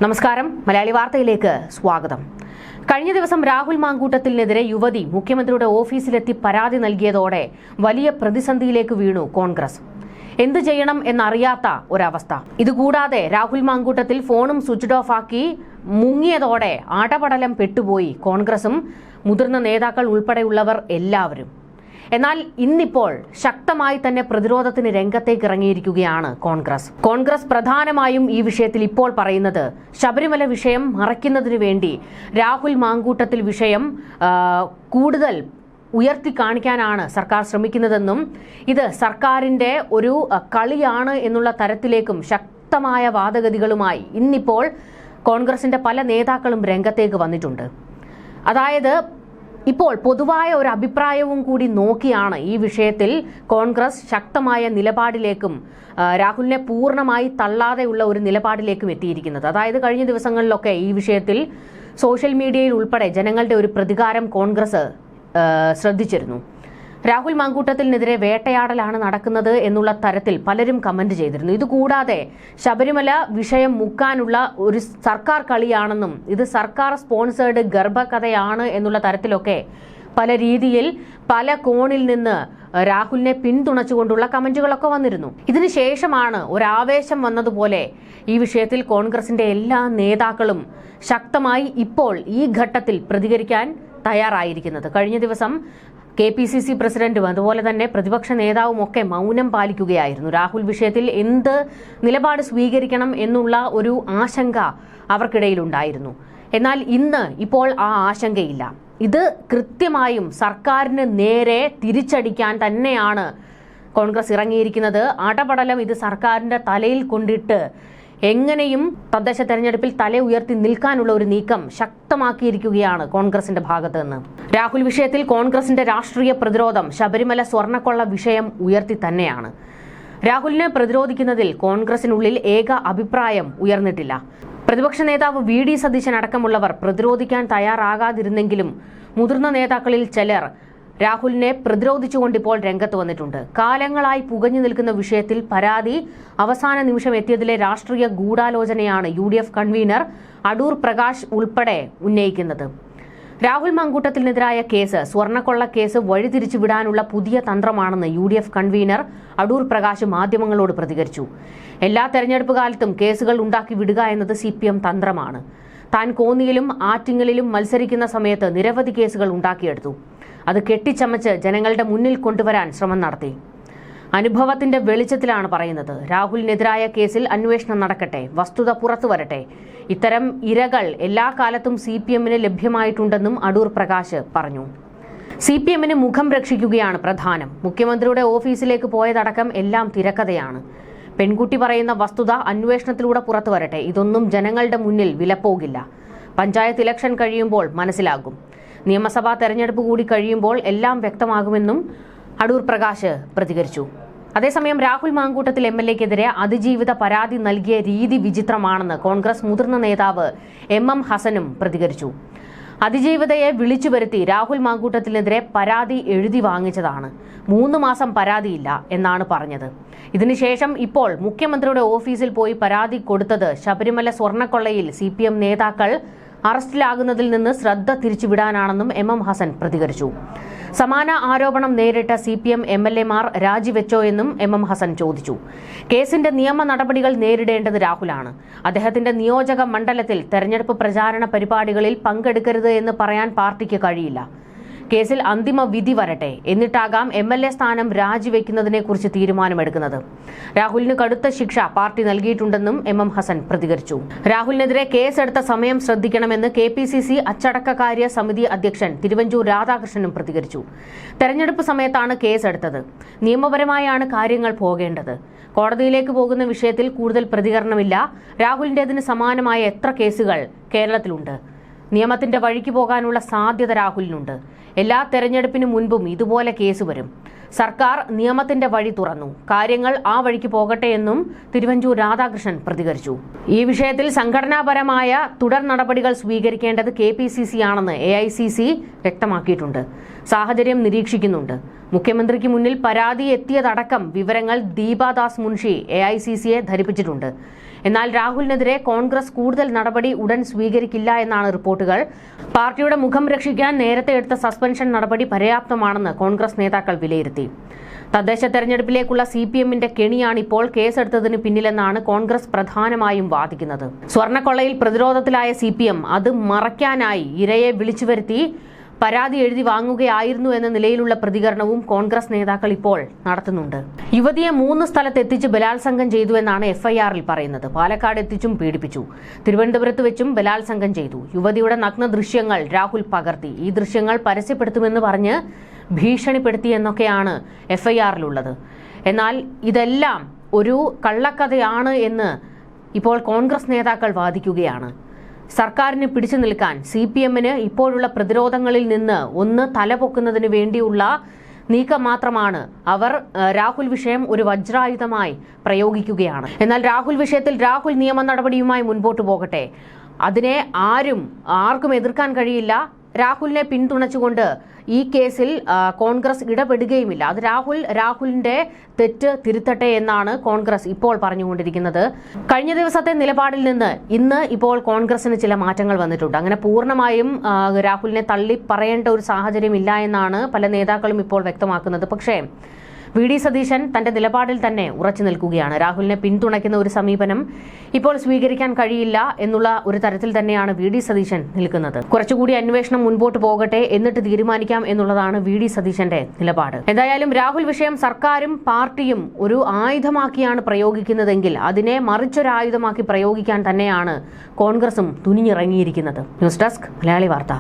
നമസ്കാരം, മലയാളി വാർത്തയിലേക്ക് സ്വാഗതം. കഴിഞ്ഞ ദിവസം രാഹുൽ മാങ്കൂട്ടത്തിനെതിരെ യുവതി മുഖ്യമന്ത്രിയുടെ ഓഫീസിലെത്തി പരാതി നൽകിയതോടെ വലിയ പ്രതിസന്ധിയിലേക്ക് വീണു കോൺഗ്രസ്. എന്തു ചെയ്യണം എന്നറിയാത്ത ഒരവസ്ഥ. ഇതുകൂടാതെ രാഹുൽ മാങ്കൂട്ടത്തിൽ ഫോണും സ്വിച്ച് ഓഫ് ആക്കി മുങ്ങിയതോടെ ആടപടലം പെട്ടുപോയി കോൺഗ്രസും മുതിർന്ന നേതാക്കൾ ഉൾപ്പെടെയുള്ളവർ എല്ലാവരും. എന്നാൽ ഇന്നിപ്പോൾ ശക്തമായി തന്നെ പ്രതിരോധത്തിന് രംഗത്തേക്ക് ഇറങ്ങിയിരിക്കുകയാണ് കോൺഗ്രസ് പ്രധാനമായും ഈ വിഷയത്തിൽ ഇപ്പോൾ പറയുന്നത് ശബരിമല വിഷയം മറയ്ക്കുന്നതിനു വേണ്ടി രാഹുൽ മാങ്കൂട്ടത്തിൽ വിഷയം കൂടുതൽ ഉയർത്തി കാണിക്കാനാണ് സർക്കാർ ശ്രമിക്കുന്നതെന്നും ഇത് സർക്കാരിന്റെ ഒരു കളിയാണ് എന്നുള്ള തരത്തിലേക്കും ശക്തമായ വാദഗതികളുമായി ഇന്നിപ്പോൾ കോൺഗ്രസിന്റെ പല നേതാക്കളും രംഗത്തേക്ക് വന്നിട്ടുണ്ട്. അതായത് ഇപ്പോൾ പൊതുവായ ഒരു അഭിപ്രായവും കൂടി നോക്കിയാണ് ഈ വിഷയത്തിൽ കോൺഗ്രസ് ശക്തമായ നിലപാടിലേക്കും രാഹുലിനെ പൂർണ്ണമായി തള്ളാതെയുള്ള ഒരു നിലപാടിലേക്കും എത്തിയിരിക്കുന്നത്. അതായത് കഴിഞ്ഞ ദിവസങ്ങളിലൊക്കെ ഈ വിഷയത്തിൽ സോഷ്യൽ മീഡിയയിൽ ഉൾപ്പെടെ ജനങ്ങളുടെ ഒരു പ്രതികാരം കോൺഗ്രസ് ശ്രദ്ധിച്ചിരുന്നു. രാഹുൽ മാങ്കൂട്ടത്തിനെതിരെ വേട്ടയാടലാണ് നടക്കുന്നത് എന്നുള്ള തരത്തിൽ പലരും കമന്റ് ചെയ്തിരുന്നു. ഇതുകൂടാതെ ശബരിമല വിഷയം മുക്കാനുള്ള ഒരു സർക്കാർ കളിയാണെന്നും ഇത് സർക്കാർ സ്പോൺസേർഡ് ഗർഭകഥയാണ് എന്നുള്ള തരത്തിലൊക്കെ പല രീതിയിൽ പല കോണിൽ നിന്ന് രാഹുലിനെ പിന്തുണച്ചുകൊണ്ടുള്ള കമന്റുകളൊക്കെ വന്നിരുന്നു. ഇതിനുശേഷമാണ് ഒരാവേശം വന്നതുപോലെ ഈ വിഷയത്തിൽ കോൺഗ്രസിന്റെ എല്ലാ നേതാക്കളും ശക്തമായി ഇപ്പോൾ ഈ ഘട്ടത്തിൽ പ്രതികരിക്കാൻ തയ്യാറായിരിക്കുന്നത്. കഴിഞ്ഞ ദിവസം KPCC പ്രസിഡന്റും അതുപോലെ തന്നെ പ്രതിപക്ഷ നേതാവും ഒക്കെ മൗനം പാലിക്കുകയായിരുന്നു. രാഹുൽ വിഷയത്തിൽ എന്ത് നിലപാട് സ്വീകരിക്കണം എന്നുള്ള ഒരു ആശങ്ക അവർക്കിടയിലുണ്ടായിരുന്നു. എന്നാൽ ഇപ്പോൾ ആ ആശങ്കയില്ല. ഇത് കൃത്യമായും സർക്കാരിന് നേരെ തിരിച്ചടിക്കാൻ തന്നെയാണ് കോൺഗ്രസ് ഇറങ്ങിയിരിക്കുന്നത്. അടപടലം ഇത് സർക്കാരിന്റെ തലയിൽ കൊണ്ടിട്ട് എങ്ങനെയും തദ്ദേശ തെരഞ്ഞെടുപ്പിൽ തല ഉയർത്തി നിൽക്കാനുള്ള ഒരു നീക്കം ശക്തമാക്കിയിരിക്കുകയാണ് കോൺഗ്രസിന്റെ ഭാഗത്ത് നിന്ന്. രാഹുൽ വിഷയത്തിൽ കോൺഗ്രസിന്റെ രാഷ്ട്രീയ പ്രതിരോധം ശബരിമല സ്വർണ്ണക്കൊള്ള വിഷയം ഉയർത്തി തന്നെയാണ്. രാഹുലിനെ പ്രതിരോധിക്കുന്നതിൽ കോൺഗ്രസിനുള്ളിൽ ഏക അഭിപ്രായം ഉയർന്നിട്ടില്ല. പ്രതിപക്ഷ നേതാവ് VD സതീശൻ അടക്കമുള്ളവർ പ്രതിരോധിക്കാൻ തയ്യാറാകാതിരുന്നെങ്കിലും മുതിർന്ന നേതാക്കളിൽ ചിലർ രാഹുലിനെ പ്രതിരോധിച്ചുകൊണ്ടിപ്പോൾ രംഗത്ത് വന്നിട്ടുണ്ട്. കാലങ്ങളായി പുകഞ്ഞു നിൽക്കുന്ന വിഷയത്തിൽ പരാതി അവസാന നിമിഷം എത്തിയതിലെ രാഷ്ട്രീയ ഗൂഢാലോചനയാണ് UDF കൺവീനർ അടൂർ പ്രകാശ് ഉൾപ്പെടെ ഉന്നയിക്കുന്നത്. രാഹുൽ മാങ്കൂട്ടത്തിനെതിരായ കേസ് സ്വർണ്ണക്കൊള്ള കേസ് വഴിതിരിച്ചുവിടാനുള്ള പുതിയ തന്ത്രമാണെന്ന് UDF കൺവീനർ അടൂർ പ്രകാശ് മാധ്യമങ്ങളോട് പ്രതികരിച്ചു. എല്ലാ തെരഞ്ഞെടുപ്പ് കാലത്തും കേസുകൾ ഉണ്ടാക്കി വിടുക എന്നത് CPM തന്ത്രമാണ്. താൻ കോന്നിയിലും ആറ്റിങ്ങലിലും മത്സരിക്കുന്ന സമയത്ത് നിരവധി കേസുകൾ ഉണ്ടാക്കിയെടുത്തു. അത് കെട്ടിച്ചമച്ച് ജനങ്ങളുടെ മുന്നിൽ കൊണ്ടുവരാൻ ശ്രമം നടത്തി. അനുഭവത്തിന്റെ വെളിച്ചത്തിലാണ് പറയുന്നത്. രാഹുലിനെതിരായ കേസിൽ അന്വേഷണം നടക്കട്ടെ, വസ്തുത പുറത്തു വരട്ടെ. ഇത്തരം ഇരകൾ എല്ലാ കാലത്തും CPMന് ലഭ്യമായിട്ടുണ്ടെന്നും അടൂർ പ്രകാശ് പറഞ്ഞു. CPMന് മുഖം രക്ഷിക്കുകയാണ് പ്രധാനം. മുഖ്യമന്ത്രിയുടെ ഓഫീസിലേക്ക് പോയതടക്കം എല്ലാം തിരക്കഥയാണ്. പെൺകുട്ടി പറയുന്ന വസ്തുത അന്വേഷണത്തിലൂടെ പുറത്തു വരട്ടെ. ഇതൊന്നും ജനങ്ങളുടെ മുന്നിൽ വിലപ്പോകില്ല. പഞ്ചായത്ത് ഇലക്ഷൻ കഴിയുമ്പോൾ മനസ്സിലാകും. നിയമസഭാ തെരഞ്ഞെടുപ്പ് കൂടി കഴിയുമ്പോൾ എല്ലാം വ്യക്തമാകുമെന്നും അടൂർ പ്രകാശ് പ്രതികരിച്ചു. അതേസമയം രാഹുൽ മാങ്കൂട്ടത്തിൽ MLAക്കെതിരെ അതിജീവിത പരാതി നൽകിയ രീതി വിചിത്രമാണെന്ന് കോൺഗ്രസ് മുതിർന്ന നേതാവ് MM ഹസനും പ്രതികരിച്ചു. അതിജീവിതയെ വിളിച്ചു വരുത്തി രാഹുൽ മാങ്കൂട്ടത്തിനെതിരെ പരാതി എഴുതി വാങ്ങിച്ചതാണ്. 3 മാസം പരാതിയില്ല എന്നാണ് പറഞ്ഞത്. ഇതിനുശേഷം ഇപ്പോൾ മുഖ്യമന്ത്രിയുടെ ഓഫീസിൽ പോയി പരാതി കൊടുത്തത് ശബരിമല സ്വർണ്ണക്കൊള്ളയിൽ CPM നേതാക്കൾ അറസ്റ്റിലാകുന്നതിൽ നിന്ന് ശ്രദ്ധ തിരിച്ചുവിടാനാണെന്നും MM ഹസൻ പ്രതികരിച്ചു. സമാന ആരോപണം നേരിട്ട CPM MLAമാർ രാജിവെച്ചോ എന്നും MM ഹസൻ ചോദിച്ചു. കേസിന്റെ നിയമ നടപടികൾ നേരിടേണ്ടത് രാഹുലാണ്. അദ്ദേഹത്തിന്റെ നിയോജക മണ്ഡലത്തിൽ തെരഞ്ഞെടുപ്പ് പ്രചാരണ പരിപാടികളിൽ പങ്കെടുക്കരുത് എന്ന് പറയാൻ പാർട്ടിക്ക് കഴിയില്ല. കേസിൽ അന്തിമ വിധി വരട്ടെ, എന്നിട്ടാകാം MLA സ്ഥാനം രാജിവെക്കുന്നതിനെ കുറിച്ച് തീരുമാനമെടുക്കുന്നത്. രാഹുലിന് കടുത്ത ശിക്ഷ പാർട്ടി നൽകിയിട്ടുണ്ടെന്നും MM ഹസൻ പ്രതികരിച്ചു. രാഹുലിനെതിരെ കേസെടുത്ത സമയം ശ്രദ്ധിക്കണമെന്ന് KPCC അച്ചടക്കകാര്യ സമിതി അധ്യക്ഷൻ തിരുവഞ്ചൂർ രാധാകൃഷ്ണനും പ്രതികരിച്ചു. തെരഞ്ഞെടുപ്പ് സമയത്താണ് കേസെടുത്തത്. നിയമപരമായാണ് കാര്യങ്ങൾ പോകേണ്ടത്. കോടതിയിലേക്ക് പോകുന്ന വിഷയത്തിൽ കൂടുതൽ പ്രതികരണമില്ല. രാഹുലിന്റേതിന് സമാനമായ എത്ര കേസുകൾ കേരളത്തിലുണ്ട്? നിയമത്തിന്റെ വഴിക്ക് പോകാനുള്ള സാധ്യത രാഹുലിനുണ്ട്. എല്ലാ തെരഞ്ഞെടുപ്പിനു മുൻപും ഇതുപോലെ കേസ് വരും. സർക്കാർ നിയമത്തിന്റെ വഴി തുറന്നു. കാര്യങ്ങൾ ആ വഴിക്ക് പോകട്ടെ എന്നും തിരുവഞ്ചൂർ രാധാകൃഷ്ണൻ പ്രതികരിച്ചു. ഈ വിഷയത്തിൽ സംഘടനാപരമായ തുടർ നടപടികൾ സ്വീകരിക്കേണ്ടത് KPCC ആണെന്ന് AICC വ്യക്തമാക്കിയിട്ടുണ്ട്. സാഹചര്യം നിരീക്ഷിക്കുന്നുണ്ട്. മുഖ്യമന്ത്രിക്ക് മുന്നിൽ പരാതി എത്തിയതടക്കം വിവരങ്ങൾ ദീപാദാസ് മുൻഷി AICCയെ ധരിപ്പിച്ചിട്ടുണ്ട്. എന്നാൽ രാഹുലിനെതിരെ കോൺഗ്രസ് കൂടുതൽ നടപടി ഉടൻ സ്വീകരിക്കില്ല എന്നാണ് റിപ്പോർട്ടുകൾ. പാർട്ടിയുടെ മുഖം രക്ഷിക്കാൻ നേരത്തെ എടുത്ത സസ്പെൻഷൻ നടപടി പര്യാപ്തമാണെന്ന് കോൺഗ്രസ് നേതാക്കൾ വിലയിരുത്തി. തദ്ദേശ തെരഞ്ഞെടുപ്പിലേക്കുള്ള CPMന്റെ കെണിയാണ് ഇപ്പോൾ കേസെടുത്തതിന് പിന്നിലെന്നാണ് കോൺഗ്രസ് പ്രധാനമായും വാദിക്കുന്നത്. സ്വർണ്ണക്കൊള്ളയിൽ പ്രതിരോധത്തിലായ CPM അത് മറയ്ക്കാനായി ഇരയെ വിളിച്ചുവരുത്തി പരാതി എഴുതി വാങ്ങുകയായിരുന്നു എന്ന നിലയിലുള്ള പ്രതികരണവും കോൺഗ്രസ് നേതാക്കൾ ഇപ്പോൾ നടത്തുന്നുണ്ട്. യുവതിയെ 3 സ്ഥലത്ത് എത്തിച്ച് ബലാത്സംഗം ചെയ്തു എന്നാണ് FIRൽ പറയുന്നത്. പാലക്കാട് എത്തിച്ചും പീഡിപ്പിച്ചു, തിരുവനന്തപുരത്ത് വെച്ചും ബലാത്സംഗം ചെയ്തു. യുവതിയുടെ നഗ്ന ദൃശ്യങ്ങൾ രാഹുൽ പകർത്തി. ഈ ദൃശ്യങ്ങൾ പരസ്യപ്പെടുത്തുമെന്ന് പറഞ്ഞ് ഭീഷണിപ്പെടുത്തി എന്നൊക്കെയാണ് FIRലുള്ളത്. എന്നാൽ ഇതെല്ലാം ഒരു കള്ളക്കഥയാണ് എന്ന് ഇപ്പോൾ കോൺഗ്രസ് നേതാക്കൾ വാദിക്കുകയാണ്. സർക്കാരിന് പിടിച്ചു നിൽക്കാൻ CPMന് ഇപ്പോഴുള്ള പ്രതിരോധങ്ങളിൽ നിന്ന് ഒന്ന് തലപൊക്കുന്നതിന് വേണ്ടിയുള്ള നീക്കം മാത്രമാണ്. അവർ രാഹുൽ വിഷയം ഒരു വജ്രായുധമായി പ്രയോഗിക്കുകയാണ്. എന്നാൽ രാഹുൽ വിഷയത്തിൽ രാഹുൽ നിയമ നടപടിയുമായി മുൻപോട്ട് പോകട്ടെ. അതിനെ ആർക്കും എതിർക്കാൻ കഴിയില്ല. രാഹുലിനെ പിന്തുണച്ചുകൊണ്ട് ഈ കേസിൽ കോൺഗ്രസ് ഇടപെടുകയുമില്ല. അത് രാഹുലിന്റെ തെറ്റ് തിരുത്തട്ടെ എന്നാണ് കോൺഗ്രസ് ഇപ്പോൾ പറഞ്ഞുകൊണ്ടിരിക്കുന്നത്. കഴിഞ്ഞ ദിവസത്തെ നിലപാടിൽ നിന്ന് ഇന്ന് ഇപ്പോൾ കോൺഗ്രസിന് ചില മാറ്റങ്ങൾ വന്നിട്ടുണ്ട്. അങ്ങനെ പൂർണ്ണമായും രാഹുലിനെ തള്ളി പറയേണ്ട ഒരു സാഹചര്യം ഇല്ല എന്നാണ് പല നേതാക്കളും ഇപ്പോൾ വ്യക്തമാക്കുന്നത്. പക്ഷേ VD സതീശൻ തന്റെ നിലപാടിൽ തന്നെ ഉറച്ചു നിൽക്കുകയാണ്. രാഹുലിനെ പിന്തുണയ്ക്കുന്ന ഒരു സമീപനം ഇപ്പോൾ സ്വീകരിക്കാൻ കഴിയില്ല എന്നുള്ള ഒരു തരത്തിൽ തന്നെയാണ് VD സതീശൻ നിൽക്കുന്നത്. കുറച്ചുകൂടി അന്വേഷണം മുൻപോട്ട് പോകട്ടെ, എന്നിട്ട് തീരുമാനിക്കാം എന്നുള്ളതാണ് VD സതീശന്റെ നിലപാട്. എന്തായാലും രാഹുൽ വിഷയം സർക്കാരും പാർട്ടിയും ഒരു ആയുധമാക്കിയാണ് പ്രയോഗിക്കുന്നതെങ്കിൽ അതിനെ മറിച്ചൊരായുധമാക്കി പ്രയോഗിക്കാൻ തന്നെയാണ് കോൺഗ്രസും തുനിഞ്ഞിറങ്ങിയിരിക്കുന്നത്. ന്യൂസ് ഡെസ്ക് മലയാളി വാർത്ത.